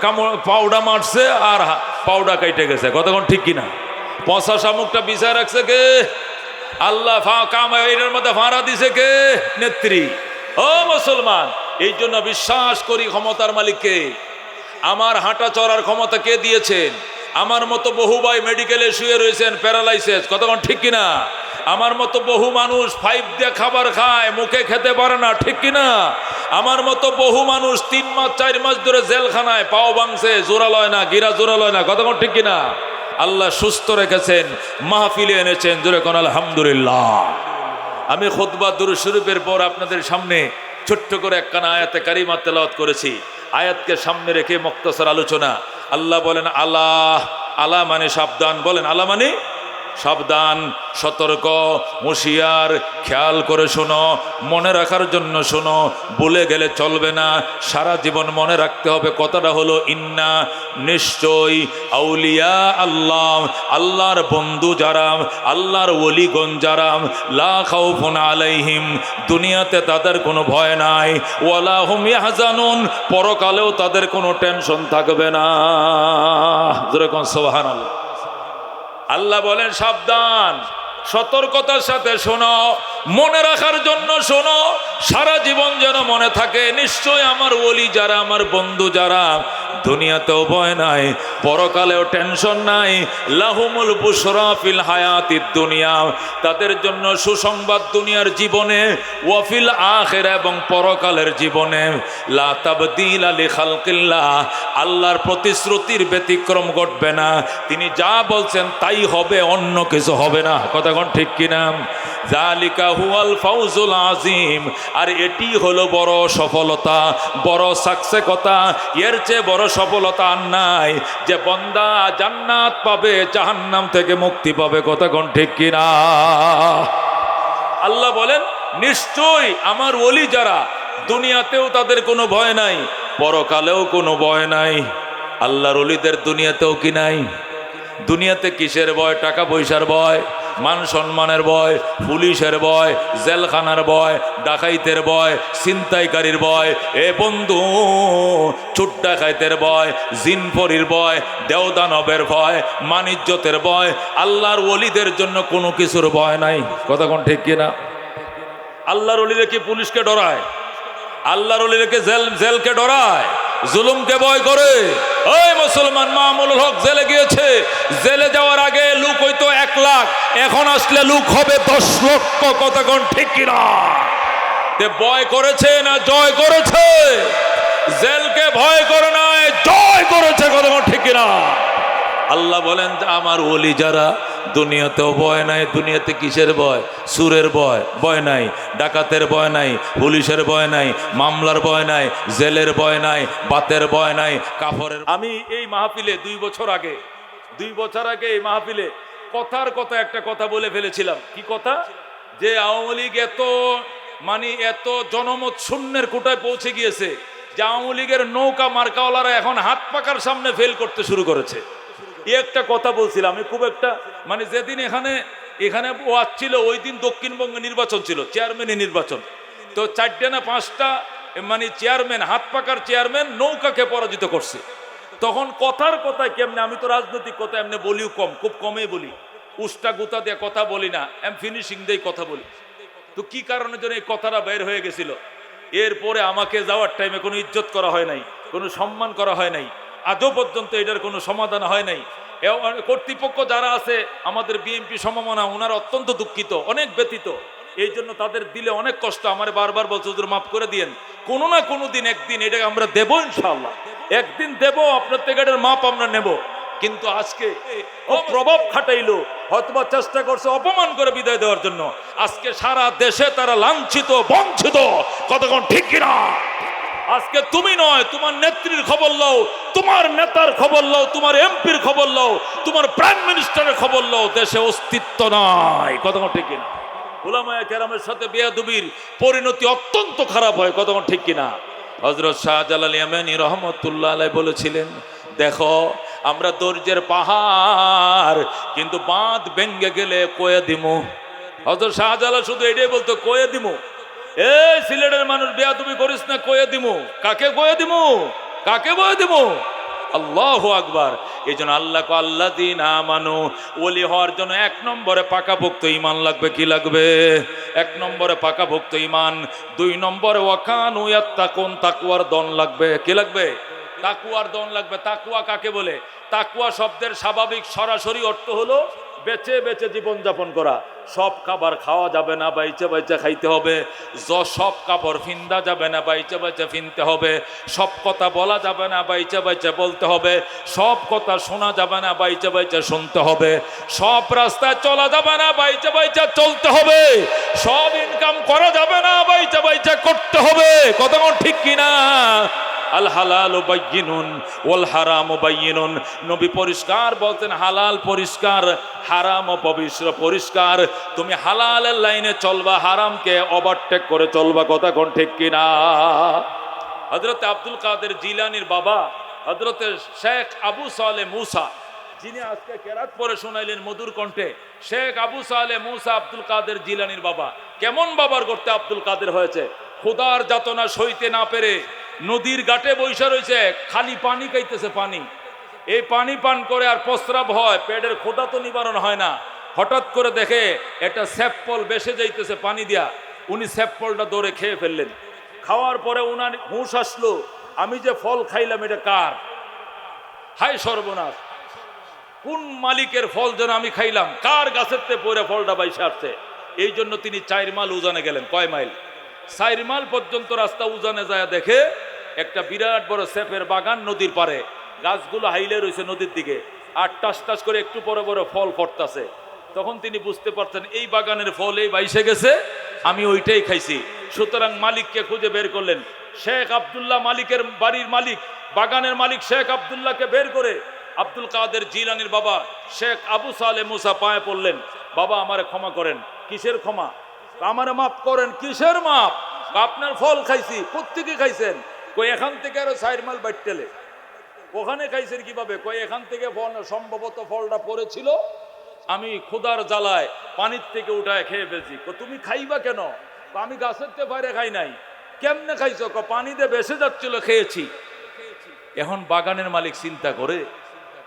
S1: পাউডা মারছে আর পাউডা কাইটে গেছে। কতক্ষণ ঠিক কিনা? ফসা শামুকটা বিছায় রাখছে কে? আল্লাহ। এটার মধ্যে ফাঁড়া দিছে কে? নেত্রী। ও মুসলমান, এই জন্য বিশ্বাস করি ক্ষমতার মালিককে। আমার হাঁটা চড়ার ক্ষমতা কে দিয়েছেন? আমার মতো বহু ভাই মেডিকেলে শুয়ে রয়েছেন, প্যারালাইসিস। কতক্ষণ ঠিক কিনা? আমার মতো বহু মানুষ 5 দিয়ে খাবার খায়, মুখে খেতে পারে না। ঠিক কিনা? আমার মতো বহু মানুষ 3 মাস 4 মাস ধরে জেলখানায়, পাও ভাঙছে, জোড়া লয় না, গিরা জোড়া লয় না। কতক্ষণ ঠিক কিনা? আল্লাহ সুস্থ রেখেছেন, মাহফিলে এনেছেন। জোরে কোন আলহামদুলিল্লাহ। আমি খুতবা দুরূদ শরীফের পর আপনাদের সামনে ছোট্ট করে একখানা আয়াতে কারিমা তেলাওয়াত করেছি। আয়াতকে সামনে রেখে মুক্তাসার আলোচনা। আল্লাহ বলেন আল্লাহ, আলা মানে সাবধান। বলেন আলা মানে সাবধান, সতর্ক, হুঁশিয়ার। খেয়াল করে শোনো, মনে রাখার জন্য শোনো, ভুলে গেলে চলবে না, সারা জীবন মনে রাখতে হবে। কথাটা হলো ইন্না, নিশ্চয়ই, আউলিয়া আল্লাহ, আল্লাহর বন্ধু যারা, আল্লাহর ওলিগণ যারা, লা খাউফুন আলাইহিম, দুনিয়াতে তাদের কোনো ভয় নাই, ওয়ালা হুম ইয়াহজানুন, পরকালেও তাদের কোনো টেনশন থাকবে না। যেরকম সুবহানাল্লাহ। আল্লাহ বলেন সাবধান, সতর্কতার সাথে শোনো, মনে রাখার জন্য শোনো, সারা জীবন যেন মনে থাকে। নিশ্চয় আমার ওলি যারা, আমার বন্ধু যারা, দুনিয়াতেও ভয় নাই, পরকালেও টেনশন নাই। লাহুমুল বুশরা ফিল হায়াতিদ দুনিয়া, তাদের জন্য সুসংবাদ দুনিয়ার জীবনে, ওয়াফিল আখিরা, এবং পরকালের জীবনে। লা তাবদীলা লিখালকিল্লাহ, আল্লাহর প্রতিশ্রুতির ব্যতিক্রম ঘটবে না। তিনি যা বলছেন তাই হবে, অন্য কিছু হবে না। কথা কোন ঠিক কিনা? যালিকা হুয়াল ফাউজুল আযীম, আর এটি হলো বড় সফলতা, বড় সাকসেসতা। এর চেয়ে বড় সফলতা আর নাই যে বান্দা জান্নাত পাবে, জাহান্নাম থেকে মুক্তি পাবে। কথা কোন ঠিক কিনা? আল্লাহ বলেন, নিশ্চয়ই আমার ওলি যারা, দুনিয়াতেও তাদের কোনো ভয় নাই, পরকালেও কোনো ভয় নাই। আল্লাহর ওলিদের দুনিয়াতেও কি নাই? দুনিয়াতে কিসের ভয়? টাকা পয়সার ভয়, মান সম্মানের ভয়, পুলিশের ভয়, জেলখানার ভয়, ডাকাইতের ভয়, ছিনতাইকারীর ভয়, এ বন্ধু চোর ডাকাইতের ভয়, জিনপরির ভয়, দেওদানবের ভয়, মানিজ্যতের ভয়। আল্লাহর ওলিদের জন্য কোনো কিছুর ভয় নাই। কথা কোন ঠিক কিনা? আল্লাহর ওলিরা কি পুলিশকে ডরায়? আল্লাহর ওলিরা কি জেলকে ডরায়? জুলুমকে ভয় করে? ওই মুসলমান মামুনুল হক জেলে গিয়েছে, জেলে যাওয়ার আগে লোক হইতো 1 লাখ, এখন আসলে লোক হবে 10 লক্ষ। কথা কোন ঠিক কিনা? তে ভয় করেছে না জয় করেছে? জেলকে ভয় করে নাই, জয় করেছে। কথা কোন ঠিক কিনা? আল্লাহ বলেন যে আমার ওলি যারা, দুনিয়াতেও ভয় নাই। দুনিয়াতে কিসের ভয়? সুরের ভয়, ভয় নাই। ডাকাতের ভয় নাই, পুলিশের ভয় নাই, মামলার ভয় নাই, জেলের ভয় নাই, বাতের ভয় নাই, কাফরের। আমি এই মাহফিলে 2 বছর আগে এই মাহফিলে কথার কথা একটা কথা বলে ফেলেছিলাম। কি কথা? যে আওয়ামী লীগ এত জনমত শূন্যের কোটায় পৌঁছে গিয়েছে যে আওয়ামী লীগের নৌকা মার্কাওয়ালারা এখন হাত পাকার সামনে ফেল করতে শুরু করেছে। একটা কথা বলছিলাম আমি, খুব একটা যেদিন এখানে ওয়াজ ছিল, ওই দিন দক্ষিণবঙ্গে নির্বাচন ছিল, চেয়ারম্যানের নির্বাচন। তো 4টা না 5টা চেয়ারম্যান, হাত পাকার চেয়ারম্যান নৌকাকে পরাজিত করছে। তখন কথার কথায় কেমনে, আমি তো রাজনৈতিক কথা এমনি বলিও কম, খুব কমই বলি, উষ্টা গুতা দিয়ে কথা বলি না, ফিনিশিং দিয়ে কথা বলি। তো কি কারণে যেন এই কথাটা বের হয়ে গেছিল। এরপরে আমাকে যাওয়ার টাইমে কোনো ইজ্জত করা হয় নাই, কোনো সম্মান করা হয় নাই, আজও পর্যন্ত এটার কোনো সমাধান হয় নাই। কর্তৃপক্ষ যারা আছে, আমাদের বিএনপি সমমনা, ওনারা অত্যন্ত দুঃখিত, অনেক ব্যথিত। এই জন্য তাদের দিলে অনেক কষ্ট। আমার বারবার বলছে হুজুর মাফ করে দিয়েন, কোনো না কোনো দিন একদিন এটাকে আমরা দেবো, ইনশাআল্লাহ একদিন দেবো, আপনার থেকে এটার মাপ আমরা নেব। কিন্তু আজকে ও প্রভাব খাটাইলো, হয়তোবা চেষ্টা করছে অপমান করে বিদায় দেওয়ার জন্য। আজকে সারা দেশে তারা লাঞ্ছিত, বঞ্চিত। কতক্ষণ ঠিক কিনা? আজকে তুমি নয়, তোমার নেত্রীর খবর লও, তোমার নেতার খবর লও, তোমার এমপির খবর লও, তোমার প্রাইম মিনিস্টারের খবর লও, দেশে অস্তিত্ব নাই। কতক্ষণ ঠিক কিনা? উলামায়ে কেরামের সাথে বেয়াদবির পরিণতি অত্যন্ত খারাপ হয়। কতক্ষণ ঠিক কিনা? হযরত শাহজালাল ইয়ামানী রহমাতুল্লাহ আলাইহি বলেছিলেন, দেখো আমরা ধৈর্যের পাহাড়, কিন্তু বাঁধ ভেঙে গেলে কয়ে দিমু। হযরত শাহজালাল শুধু এটাই বলতো, কয়ে দিমু। এই সিলেটের মানুষ বেয়াদবি করিস না, কয়ে দিমু। কাকে কয়ে দিমু? কাকে কয়ে দিমু? আল্লাহু আকবার। এই জন্য আল্লাযীনা আমানু, ওলি হওয়ার জন্য 1 নম্বরে পাকাপোক্ত ঈমান লাগবে। কি লাগবে? 1 নম্বরে পাকাপোক্ত ঈমান। 2 নম্বরে ওয়াকানু ইয়াত্তাকুন, তাকওয়ার দন লাগবে। কি লাগবে? তাকওয়ার দন লাগবে। তাকওয়া কাকে বলে? তাকওয়া শব্দের স্বাভাবিক সরাসরি অর্থ হলো বেঁচে বেঁচে জীবন যাপন করা। সব খাবার খাওয়া যাবে না, বাইচে বাইচে খাইতে হবে। সব কাপড় ফিন্দা যাবে না, বাইচে বাইচে ফিনতে হবে। সব কথা বলা যাবে না, বাইচে বাইচে বলতে হবে। সব কথা শোনা যাবে না, বাইচে বাইচে শুনতে হবে। সব রাস্তায় চলা যাবে না, বাইচে বাইচে চলতে হবে। সব ইনকাম করা যাবে না, বাইচে বাইচে করতে হবে। কতক্ষণ ঠিক কিনা? আল হালালু বায়্যিনুন ওয়াল হারামু বায়্যিনুন। নবী পরিষ্কার বলতেন, হালাল পরিষ্কার, হারাম পরিষ্কার। তুমি হালালের লাইনে চলবা, হারামকে ওভারটেক করে চলবা। কথা কোন ঠিক কিনা? হযরত আব্দুল কাদের জিলানীর বাবা হযরত শেখ আবু সালেহ মুসা, যিনি আজকে কেরাত পড়ে শোনাইলেন মধুর কণ্ঠে, শেখ আবু সালেহ মুসা আব্দুল কাদের জিলানীর বাবা। কেমন বাবার করতে আব্দুল কাদের হয়েছে? খোদার যাতনা সইতে না পেরে নদীর ঘাটে বৈশা রয়েছে, খালি পানি খাইতেছে। পানি, এই পানি পান করে আর প্রস্রাব হয়, পেটের ক্ষুধা তো নিবারণ হয় না। হঠাৎ করে দেখে একটা স্যাপফল বেসে যাইতেছে পানি দিয়া, উনি স্যাপফলটা দৌড়ে খেয়ে ফেললেন। খাওয়ার পরে উনার হুঁশ আসলো, আমি যে ফল খাইলাম এটা কার? হায় সর্বনাশ, কোন মালিকের ফল যেন আমি খাইলাম, কার গাছের তে পরে ফলটা বাইসে আসছে। এই জন্য তিনি 4 মাইল উজানে গেলেন। কয় মাইল? 4 মাইল পর্যন্ত রাস্তা উজানে যায়, দেখে একটা বিরাট বড় সেফের বাগান নদীর পারে, গাছগুলো হাইলে রয়েছে নদীর দিকে, আর টাস টাস করে একটু পরে পরে ফল ফটতাছে। তখন তিনি বুঝতে পারছেন এই বাগানের ফল এই বাইসে গেছে, আমি ওইটাই খাইছি। সুতরাং মালিককে খুঁজে বের করলেন। শেখ আব্দুল্লাহ মালিকের বাড়ির মালিক, বাগানের মালিক শেখ আব্দুল্লাহকে বের করে আব্দুল কাদের জিলানীর বাবা শেখ আবু সালে মুসা পায়ে পড়লেন, বাবা আমারে ক্ষমা করেন। কিসের ক্ষমা? আমারে মাফ করেন। কিসের মাপ? আপনার ফল খাইছি। কোত্থেকে খাইছেন? কই এখান থেকে আরো 4 মাইল বাইটেলে। ওখানে খাইছেন কিভাবে? কই এখান থেকে ফল, সম্ভবত ফলটা পড়েছিল, আমি ক্ষুধার জ্বালায় পানির থেকে উঠায় খেয়ে ফেলছি। তুমি খাইবা কেন? আমি গাছের থেকে বাইরে খাই নাই। কেমনে খাইছো? পানিতে বেসে যাচ্ছিল, খেয়েছি। এখন বাগানের মালিক চিন্তা করে,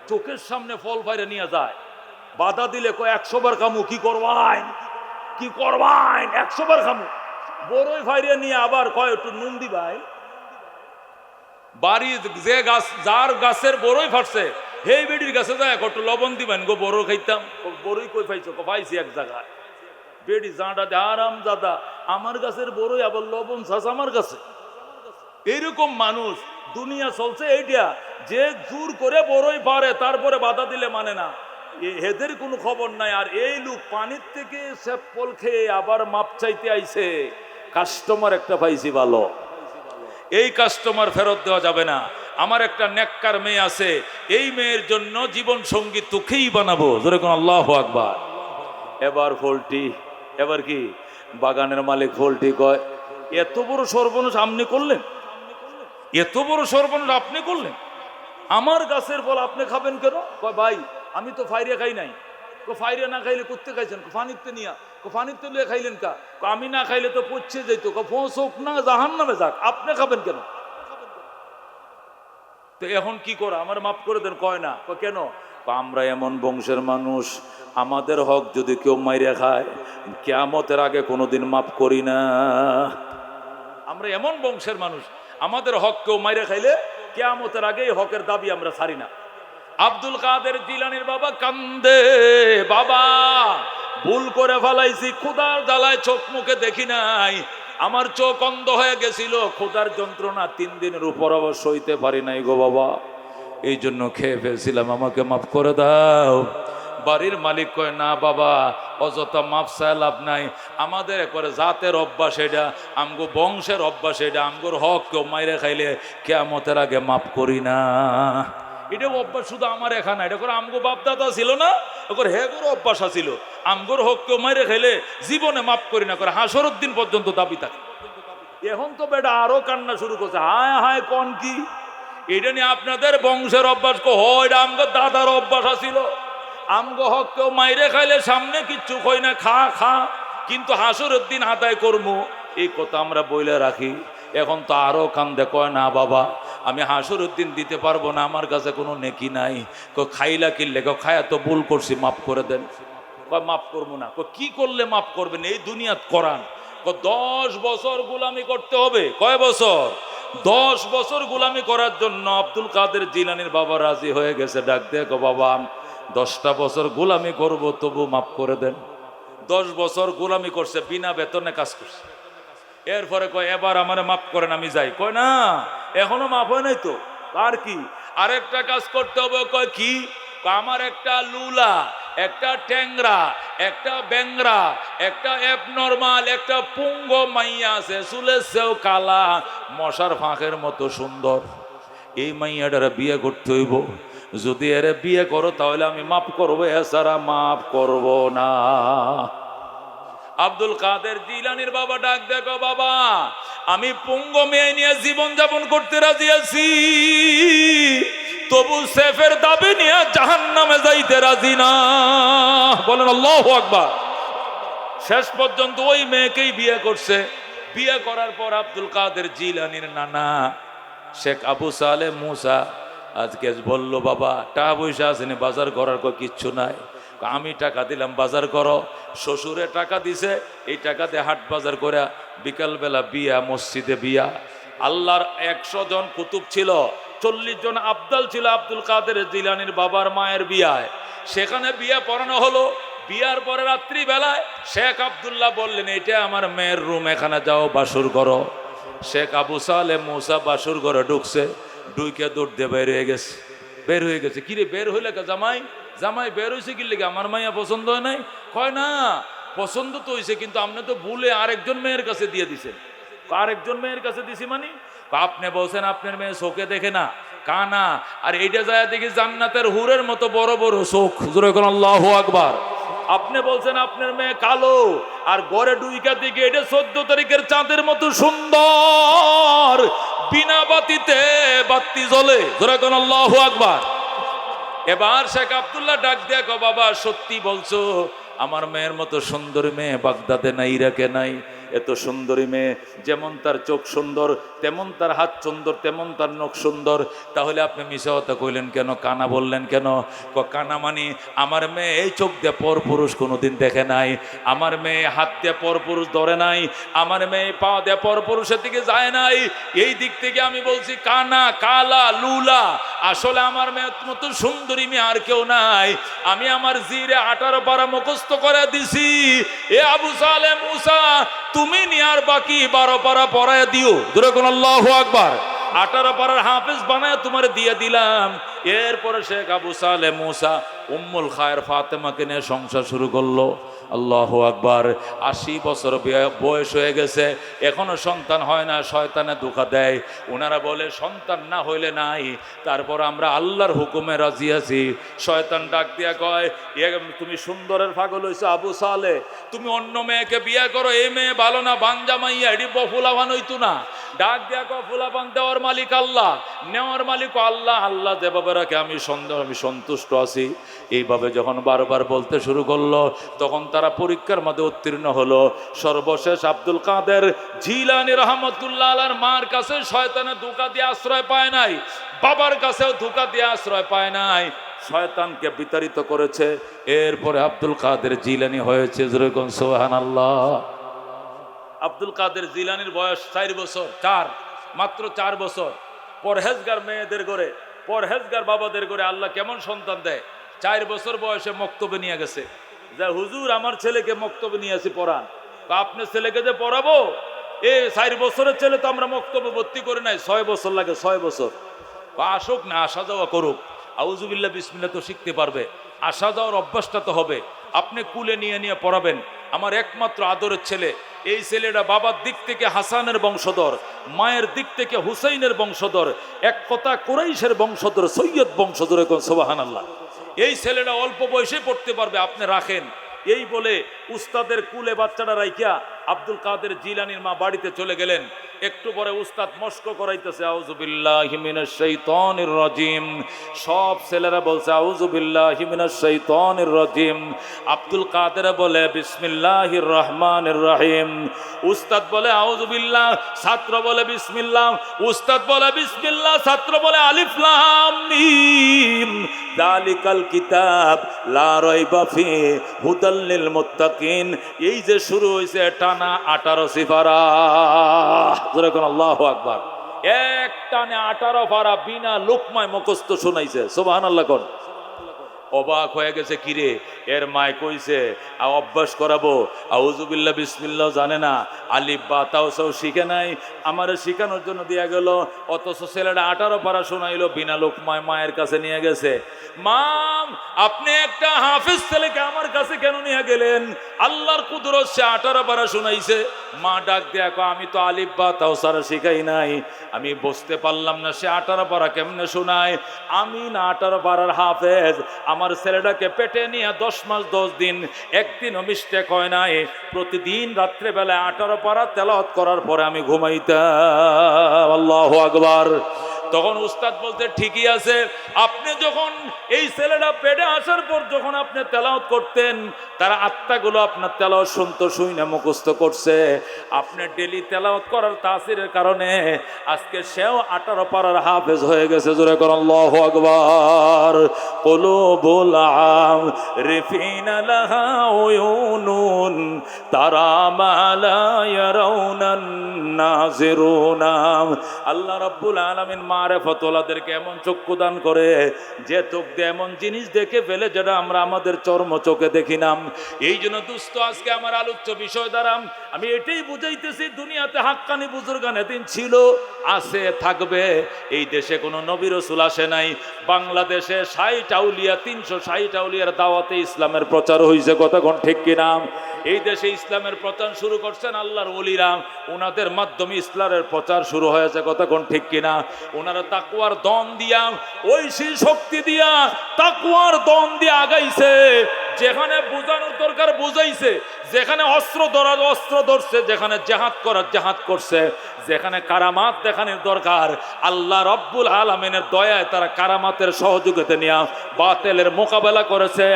S1: চোখের সামনে ফল বাইরে নিয়ে যায়, বাধা দিলে 100 বার খামু। কি করবাই? কি করবাই? 100 বার খামু। বড়ই ফাইরে নিয়ে আবার কয় একটু নুন দিবাই। বাড়ি যে গাছ, যার গাছের বড়ই ফাটছে, হেই বেডির গাছে যায় একটু লবণ দিবেন গো, বড় খাইতাম। বড়ই কই পাইছো? পাইছি এক জায়গায়। বেডি জাঁটা দে, আরাম দাদা, আমার গাছের বড়ই আবার লবণ চাষ আমার কাছে। এইরকম মানুষ দুনিয়া চলছে। এইটা যে জোর করে বড়ই পারে, তারপরে বাধা দিলে মানে না, এদের কোনো খবর নাই। আর এই লোক পানির থেকে স্যাপল খেয়ে আবার মাপ চাইতে আইছে। কাস্টমার একটা পাইছি ভালো, এই কাস্টমার ফেরত দেওয়া যাবে না। আমার একটা নেককার মেয়ে আছে, এই মেয়ের জন্য জীবন সঙ্গী তোকেই বানাবো। জোরে কোন আল্লাহু আকবার। এবার ফলটি, এবার কি বাগানের মালিক ফলটি কয়, এত বড় সর্বনাশ আপনি করলেন? এত বড় সর্বনাশ আপনি করলেন? আমার গাছের ফল আপনি খাবেন কেন? কয় ভাই আমি তো ফাইরে খাই নাই। ফাইরে না খাইলে করতে খাইছেন? ফানিতে নিয়া। ফানিতে লিয়ে খাইলেন কা? আমি না খাইলে তো পচছে যেত। হোক না, জাহান্নামে যাক, আপনি খাবেন কেন? তো এখন কি করা? আমার মাফ করে দেন। কয় না। কেন? আমরা এমন বংশের মানুষ, আমাদের হক যদি কেউ মাইরে খায়, কিয়ামতের আগে কোনোদিন মাফ করি না। আমরা এমন বংশের মানুষ, আমাদের হক কেউ মাইরে খাইলে কিয়ামতের আগে হকের দাবি আমরা ছাড়ি না। আব্দুল কাদের জিলানীর বাবা কান্দে, বাবা ভুল করে ফেলাইছি, ক্ষুধার জ্বালায় চোখ মুখে দেখি নাই, আমার চোখ অন্ধ হয়ে গেছিল, ক্ষুধার যন্ত্রণা 3 দিনের উপর অবশ্য সইতে পারি নাই গো বাবা, এই জন্য খেয়ে ফেলছিলাম, আমাকে মাফ করে দাও। বাড়ির মালিক কয়, না বাবা, অযথা মাফ চাই লাভ নাই, আমাদের একবারে জাতের অভ্যাস এটা, আমগো বংশের অভ্যাস এটা, আমগোর হক কেউ মাইরে খাইলে কিয়ামতের আগে মাফ করি না। এটা অভ্যাস শুধু আমার এখানে, এটা করে আমগো বাপ দাদা ছিল না, ওর হেগোর অভ্যাস ছিল, আমগোর হক কেউ মাইরে খাইলে জীবনে মাফ করি না, করে হাসরের দিন পর্যন্ত দাবি থাকে। এখন তো বেটা আরো কান্না শুরু করছে, হায় হায় কোন কি এটা নিয়ে আপনাদের বংশের অভ্যাস হয়, আমগো দাদার অভ্যাস ছিল, আমগো হক কেউ মাইরে খাইলে সামনে কিচ্ছু কই না, খা খা, কিন্তু হাসরের দিন আদায় করবো, এই কথা আমরা বইলে রাখি। এখন তো আরো কান্দে, কয় না বাবা আমি হাসরের দিন দিতে পারবো না, আমার কাছে কোনো নেকি নাই। খাইলা কিনলে খায়া তো ভুল করছি, মাফ করে দেন। মাফ করবো না। কি করলে মাফ করবেন? এই দুনিয়াত করান 10 বছর গোলামি করতে হবে। কয় বছর? 10 বছর গোলামি করার জন্য আব্দুল কাদের জিলানীর বাবা রাজি হয়ে গেছে। ডাক দে, বাবা 10টা বছর গোলামি করব, তবু মাফ করে দেন। 10 বছর গোলামি করছে, বিনা বেতনে কাজ করছে। এরপরে কয়, এবার আমারে মাফ করেন, আমি যাই। কয় না, এখনো মাফ হয় নাই তো। আর কি আরেকটা কাজ করতে হবে? কয় কি? আমার একটা লুলা, একটা ট্যাংরা, একটা ব্যাংরা, একটা অ্যাবনর্মাল, একটা পুঙ্গ মাইয়া আছে, চুলের চেয়েও কালা, মশার ফাঁকের মতো সুন্দর, এই মাইয়াটারে বিয়ে করতে হইব। যদি এরে বিয়ে করো তাহলে আমি মাফ করবো, এছাড়া মাফ করব না। আব্দুল কাদের জিলানীর বাবা ডাক দেখো, বাবা আমি পুঙ্গ মেয়ে নিয়ে জীবন যাপন করতে রাজি আছি, তবু সেফের দাবি নিয়ে জাহান্নামে যাইতে রাজি না। বলেন আল্লাহু আকবার। শেষ পর্যন্ত ওই মেয়েকেই বিয়ে করছে। বিয়ে করার পর আব্দুল কাদের জিলানীর নানা শেখ আবু সালে মুসা আজকে বলল, বাবা টাকা পয়সা আসেনি, বাজার করার কিচ্ছু নাই, আমি টাকা দিলাম বাজার করো, শ্বশুরে টাকা দিছে, এই টাকাতে হাট বাজার করে বিকালবেলা বিয়া, মসজিদে বিয়া। আল্লাহর 100 জন কুতুব ছিল, 40 জন আবদাল ছিল আব্দুল কাদের জিলানীর বাবার মায়ের বিয়ায়। সেখানে বিয়া পড়ানো হলো। বিয়ার পরে রাত্রি বেলায় শেখ আব্দুল্লাহ বললেন, এটা আমার মেয়ের রুম, এখানে যাও বাসুর করো। শেখ আবু সালেহ মুসা বাসুর ঘরে ঢুকছে, ঢুকে দৌড় দিয়ে বের হয়ে গেছে। কিরে বের হইলে জামাই? জামাই বের হয়েছে কি লেগে? আমার মাইয়া পছন্দ হয় নাই? কয় না, পছন্দ তো হয়েছে, কিন্তু আপনি তো ভুলে আরেকজন মেয়ের কাছে দিয়ে দিছেন। আরেকজন মেয়ের কাছে দিছি মানে? আপনি বলছেন আপনার মেয়ে চোখে দেখে না, কানা, আর এইটা যায় দেখি জান্নাতের হুরের মতো বড় বড় চোখ। জোরে কোন আল্লাহু আকবার। আপনি বলছেন আপনার মেয়ে কালো, আর গড়ে ডুইকা দিকে এটা 14 তারিখের চাঁদের মতো সুন্দর, বিনা বাতিতে বাতি জ্বলে। জোরে কোন আল্লাহু আকবার। এবার শেখ আব্দুল্লাহ ডাক দিয়া কো, বাবা সত্যি বলছো? আমার মেয়ের মতো সুন্দরী মেয়ে বাগদাদে নাই, ইরাকে নাই। এত সুন্দরী মেয়ে, যেমন তার চোখ সুন্দর, তেমন তার হাত সুন্দর, তেমন তার নখ সুন্দর। তাহলে আপনি মিছা কথা কইলেন কেন? কানা বললেন কেন? কানা মানি আমার মেয়ে এই চোখ দিয়ে পর পুরুষ কোনোদিন দেখে নাই, আমার মেয়ে হাত দিয়ে পর পুরুষ ধরে নাই, আমার মেয়ে পা দিয়ে পর পুরুষের দিকে যায় নাই। এই দিক থেকে আমি বলছি কানা, কালা, লুলা। আসলে আমার মেয়ের মতো সুন্দরী মেয়ে আর কেউ নাই। আমি আমার জিরে 18 পারা মুখস্থ করে দিছি। এ আবু সালেহ মুসা, তুমি নিয়ার বাকি 12 পারা পড়ায় দিও। জোরে কোন আল্লাহু আকবার। 18 পারার হাফেজ বানায় তোমার দিয়ে দিলাম। এরপরে শেখ আবু সালেহ মুসা উম্মুল খায়ের ফাতেমাকে নিয়ে সংসার শুরু করলো। আল্লাহু আকবার। 80 বছর বয়স হয়ে গেছে, এখনো সন্তান হয় না। শয়তানে ধোঁকা দেয়, ওনারা বলে সন্তান না হইলে নাই, তারপর আমরা আল্লাহর হুকুমে রাজি আছি। শয়তান ডাক দিয়া কয়, তুমি সুন্দরের পাগল হইছো আবু সালেহ, তুমি অন্য মেয়েকে বিয়ে করো, এই মেয়ে ভালো না, বাঞ্জা মাইয়া, এটি ফুলাবান হইতো না। ডাক দিয়া কয়, ফুলাবান দেওয়ার মালিক আল্লাহ, নেওয়ার মালিক আল্লাহ। আল্লাহ যেভাবে রাখে আমি সন্তুষ্ট আছি। এইভাবে যখন বারবার বলতে শুরু করলো, তখন তারা পরীক্ষার মধ্যে উত্তীর্ণ হলো। সর্বশেষ আব্দুল কাদের জিলানী রহমতুল্লাহ আলাইহির মার কাছে শয়তানে ধোঁকা দিয়ে আশ্রয় পায় নাই, বাবার কাছেও ধোঁকা দিয়ে আশ্রয় পায় নাই, শয়তানকে বিতাড়িত করেছে। এরপরে আব্দুল কাদের জিলানী হয়েছে। যেরকম সুবহানাল্লাহ। আব্দুল কাদের জিলানীর বয়স 4 বছর, মাত্র 4 বছর। পরহেজগার মেয়েদের ঘরে, পরহেজগার বাবাদের ঘরে আল্লাহ কেমন সন্তান দেয়। 4 বছর বয়সে মক্তবে নিয়ে গেছে, যে হুজুর আমার ছেলেকে মক্তবে নিয়ে আসি পড়ান। আপনার ছেলেকে যে পড়াবো, এই 4 বছরের ছেলে তো আমরা মক্তবে ভর্তি করে নাই, 6 বছর লাগে, 6 বছর। আসুক না, আসা যাওয়া করুক, আউযুবিল্লাহ বিসমিল্লাহ তো শিখতে পারবে, আসা যাওয়ার অভ্যাসটা তো হবে। আপনি কুলে নিয়ে নিয়ে পড়াবেন। আমার একমাত্র আদরের ছেলে, এই ছেলেটা বাবার দিক থেকে হাসানের বংশধর, মায়ের দিক থেকে হুসাইনের বংশধর, এক কথা কুরাইশের বংশধর, সৈয়দ বংশধর। এখন সুবহানাল্লাহ। এই ছেলেটা অল্প বয়সে পড়তে পারবে, আপনি রাখেন। এই বলে উস্তাদের কুলে বাচ্চাটা রাইখা আব্দুল কাদের জিলানীর মা বাড়িতে চলে গেলেন। একটু পরে উস্তাদ মস্ক করাইতেছে, আউযু বিল্লাহি মিনাশ শাইতানির রাজিম। সব ছেলেরা বলছে আউযু বিল্লাহি মিনাশ শাইতানির রাজিম। আব্দুল কাদের বলে বিসমিল্লাহির রহমানির রহিম। উস্তাদ বলে আউযু বিল্লাহ, ছাত্র বলে বিসমিল্লাহ। উস্তাদ বলে বিসমিল্লাহ, ছাত্র বলে আলিফ লাম মিম। যালিকাল কিতাব লা রাইবা ফিহি হুদাল লিল মুত্তাকিন। এই যে শুরু হয়েছে টানা 18 সিফারা। আল্লাহু আকবার। এক টানে 18 পারা বিনা লোকমায় মুখস্থ শোনাইছে। সুবহানাল্লাহ। কোন অবাক হয়ে গেছে, কিরে এর মায় কইছে অভ্যাস করাবো, আউযুবিল্লাহ বিসমিল্লাহ জানে না, আলিফ বা তাও সব শিখে নাই, আমারে শিখানোর জন্য দিয়া গেল। অথচ ছেলেটা 18 পারা শোনাইলো বিনা লোকমায়, মায়ের কাছে নিয়ে গেছে। মাম, আপনি একটা হাফেজ ছেলেকে আমার কাছে কেন নিয়ে গেলেন? আল্লাহর কুদরত, সে 18 পারা শোনাইছে। মা ডাক দেয়া কয়, আমি তো আলিফ বা তাও সারা শিখাই নাই, আমি বুঝতে পারলাম না সে 18 পারা কেমনে শোনায়। আমি না 18 পারার হাফেজ। আমার ছেলেটাকে পেটে নিয়ে 10 মাস 10 দিন একদিনও মিস্টেক হয় নাই। প্রতিদিন রাত্রেবেলায় 18 পারা তেলাওয়াত করার পরে আমি ঘুমাইতাম। আল্লাহু আকবার। তখন উস্তাদ বলতে ঠিকই আছে, আপনি যখন এই ছেলেটা পেটে আসার পর যখন আপনি তেলাওয়াত করতেন, তার আত্মাগুলো আপনার তেলাওয়াত শুনতো, শুনে মুখস্থ করছে। আপনি ডেলি তেলাওয়াত করার তাসিরের কারণে আজকে সেও 18 পারার হাফেজ হয়ে গেছে। জোরে কর আল্লাহু আকবার। কুলুবুল আরিফিনা লাহা উয়ুনুন তারা মা লা ইয়ারাউনান নাযিরুনা। আল্লাহ রাব্বুল আলামিন মারিফাতুল্লাহদেরকে এমন চক্ষু দান করে যে চোখ দিয়ে এমন জিনিস দেখে ফেলে যেটা আমরা আমাদের চর্ম চোখে দেখি না। এই জন্য দোস্ত, আজকে আমার আলোচ্য বিষয় দ্বারা আমি এটাই বুঝাইতেছি, দুনিয়াতে হাক্কানি বুজুর্গানে দিন ছিল, আছে, থাকবে। এই দেশে কোনো নবী রাসূল আসে নাই। বাংলাদেশে 60 আউলিয়া, 360 আউলিয়ার দাওয়াতে ইসলামের প্রচার হয়েছে। কথা কোন ঠিক কিনা? এই দেশে ইসলামের প্রচার শুরু করছেন আল্লাহর ওলিরা, ওনাদের মাধ্যমে ইসলামের প্রচার শুরু হয়েছে। কথা কোন ঠিক কিনা? ওনারা তাকওয়ার দন দিয়া, ঐশী শক্তি দিয়া, তাকওয়ার দন দিয়ে আগাইছে। যেখানে বোঝানোর দরকার বুঝাইছে, যেখানে অস্ত্র ধরার অস্ত্র ধরছে, যেখানে জেহাদ করার জেহাদ করছে, যেখানে কারামাত দেখানোর দরকার আল্লাহ রব্বুল আলামিনের দয়ায় তারা কারামাতের সহযোগিতা নিয়ে বাতিলের মোকাবেলা করেছে,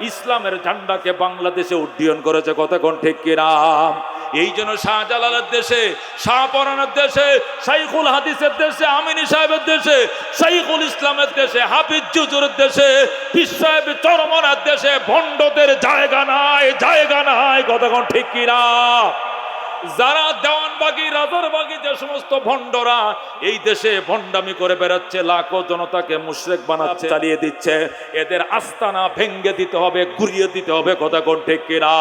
S1: ইসলামের ঝান্ডাকে বাংলাদেশে উড্ডীয়ন করেছে। কথা কোন ঠিক কিনা? এই জন্য শাহজালালের দেশে, শাহপরানের দেশে, শাইখুল হাদিসের দেশে, আমিনী সাহেবের দেশে, শাইখুল ইসলামের দেশে, হাফিজ জুজুরের দেশে, পীর সাহেব চরমনার দেশে ভণ্ডদের জায়গা নাই, জায়গা নাই। কথা কোন ঠিক কিনা? যারা দেওয়ানবাগি, রাজারবাগি, যে সমস্ত ভণ্ডরা এই দেশে ভণ্ডামি করে বেড়াচ্ছে, লাখো জনতাকে মুশরিক বানাচ্ছে, চালিয়ে দিচ্ছে, এদের আস্তানা ভেঙ্গে দিতে হবে, ঘুরিয়ে দিতে হবে। কথা কোন ঠিক কিনা?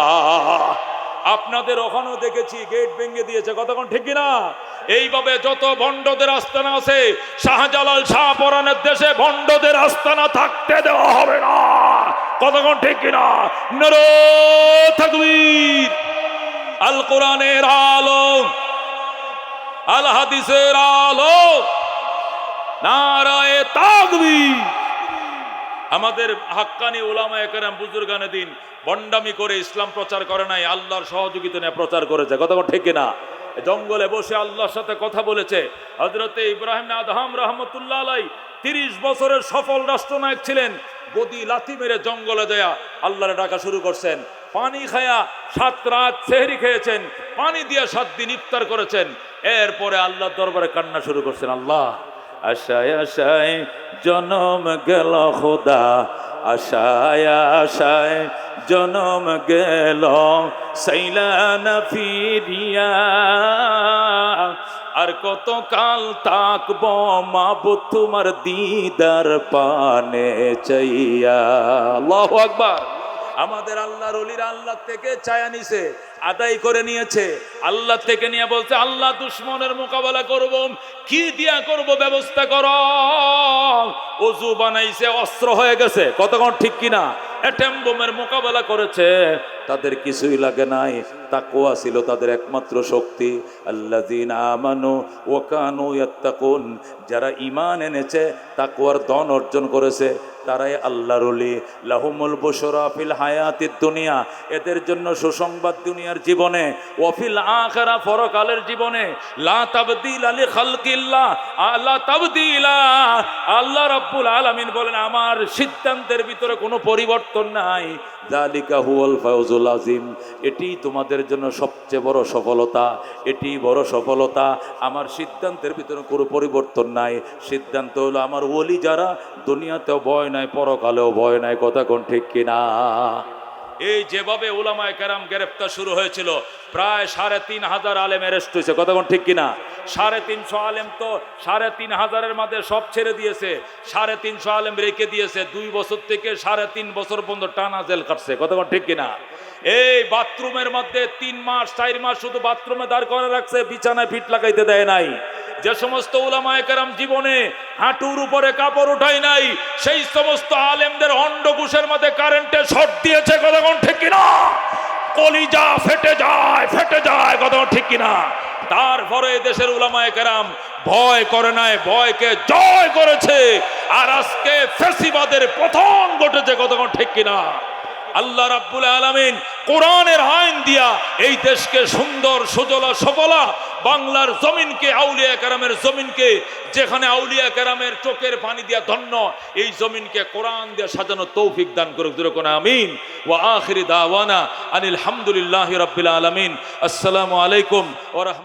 S1: আপনাদের ওখানেও দেখেছি গেট ভেঙে দিয়েছে। কতক্ষণ ঠিক কিনা? এইভাবে যত ভণ্ডদের আস্তানা আছে, শাহজালাল শাহপরানের দেশে ভণ্ডদের আস্তানা থাকতে দেওয়া হবে না। কতক্ষণ ঠিক কিনা? নারে তাকবীর। আল কোরআনের আলো, আল হাদিসের আলো, নারায়ে তাকবীর। আমাদের হাক্কানি উলামায়ে কেরাম বুজুর্গানে দিন ভণ্ডামি করে ইসলাম প্রচার করে নাই, আল্লাহর সহযোগিতা নিয়ে প্রচার করেছে। কথা ঠিক কিনা? জঙ্গলে বসে আল্লাহর সাথে কথা বলেছে। হযরতে ইব্রাহিম আদহাম রাহমাতুল্লাহ আলাইহি 30 বছরের সফল রাষ্ট্রনায়ক ছিলেন। গদি লাথি মেরে জঙ্গলে দেয়া আল্লাহর ডাকা শুরু করছেন। পানি খায়া 7 রাত সেহরি খেয়েছেন, পানি দিয়া 7 দিন ইফতার করেছেন। এরপরে আল্লাহর দরবারে কান্না শুরু করছেন, আল্লাহ আশায় আশায় জনম গেল খোদা, আশায় আশায় জনম গেল, সাইলা না ফিরিয়া, আর কত কাল তাকব মাবুদ তোমার দিদার পানে চাইয়া। আল্লাহু আকবার। আমাদের আল্লাহর ওলিরা আল্লাহ থেকে চায়া নিছে, আদায় করে নিয়েছে। আল্লাহ থেকে নিয়ে বলছে, আল্লাহ দুশ্মনের মোকাবেলা করব, কি দিয়া করব, ব্যবস্থা করো। ওযু বানাইছে, অস্ত্র হয়ে গেছে। কতক্ষণ ঠিক কিনা? অ্যাটম বোমের মোকাবেলা করেছে, তাদের কিছুই লাগে নাই। তাকওয়া ছিল তাদের একমাত্র শক্তি। আল্লাযীনা আমানু ওয়া কানু ইয়াত্তাকুন, যারা ঈমান এনেছে, তাকওয়ার ধন অর্জন করেছে, তারাই আল্লাহর ওলি। লাহুমুল বুশরা ফিল হায়াতিদ দুনিয়া, এদের জন্য সুসংবাদ দুনিয়ার জীবনে, ওয়া ফিল আখিরা, পরকালের জীবনে। লা তাবদীলা লিখালকিল্লাহ, লা তাবদীলা। আল্লাহ রাব্বুল আলামিন বলেন, আমার সিদ্ধান্তের ভিতরে কোনো পরিবর্তন নাই। যালিকা হুয়াল ফাওজুল আযীম, এটি তোমাদের জন্য সবচেয়ে বড় সফলতা, এটি বড় সফলতা। আমার সিদ্ধান্তের ভিতরে কোনো পরিবর্তন নাই। সিদ্ধান্ত হলো আমার ওলি যারা, দুনিয়াতেও ভয় নাই, পরকালেও ভয় নাই। কথা কোন ঠিক কিনা? এই যেভাবে উলামায়ে কেরাম গ্রেফতার শুরু হয়েছিল, প্রায় 3500 আলেম অ্যারেস্ট হয়েছে। কথা কোন ঠিক কিনা? 350 আলেম তো 3500-এর মধ্যে সব ছেড়ে দিয়েছে, 350 আলেম রেখে দিয়েছে। 2 বছর থেকে 3.5 বছর পর্যন্ত টানা জেল কাটছে। কথা কোন ঠিক কিনা? এই বাথরুমের মধ্যে 3 মাস 4 মাস শুধু বাথরুমে দাঁড় করে রাখছে, বিছানায় ফিট লাগাইতে দেয় নাই। যে সমস্ত উলামায়ে কেরাম জীবনে হাঁটুর উপরে কাপড় উঠায় নাই, সেই সমস্ত আলেমদের অন্ডকোষের মধ্যে কারেন্টে শর্ট দিয়েছে। কথা কোন ঠিক কিনা? কলিজা ফেটে যায়, ফেটে যায়। কথা ঠিক কিনা? তারপরে দেশের উলামায়ে কেরাম ভয় করে নাই, ভয়কে জয় করেছে। আর আজকে ফ্যাসিবাদের পতন ঘটেছে। কথা ঠিক কিনা? আল্লাহ রাব্বুল আলামিন কোরআনের আইন দিয়া এই দেশকে সুন্দর সজলা সফলা বাংলার জমিনকে আউলিয়া কেরামের জমিনকে যেখানে আউলিয়া কেরামের চোখের পানি দিয়া ধন্য এই জমিনকে কোরআন দিয়ে সাজানো তৌফিক দান করুক জোরে কোন আমিন ওয়া আখিরি দাওয়ানা আনিল হামদুলিল্লাহি রাব্বিল আলামিন আসসালামু আলাইকুম ওয়া রাহমাতুল্লাহ।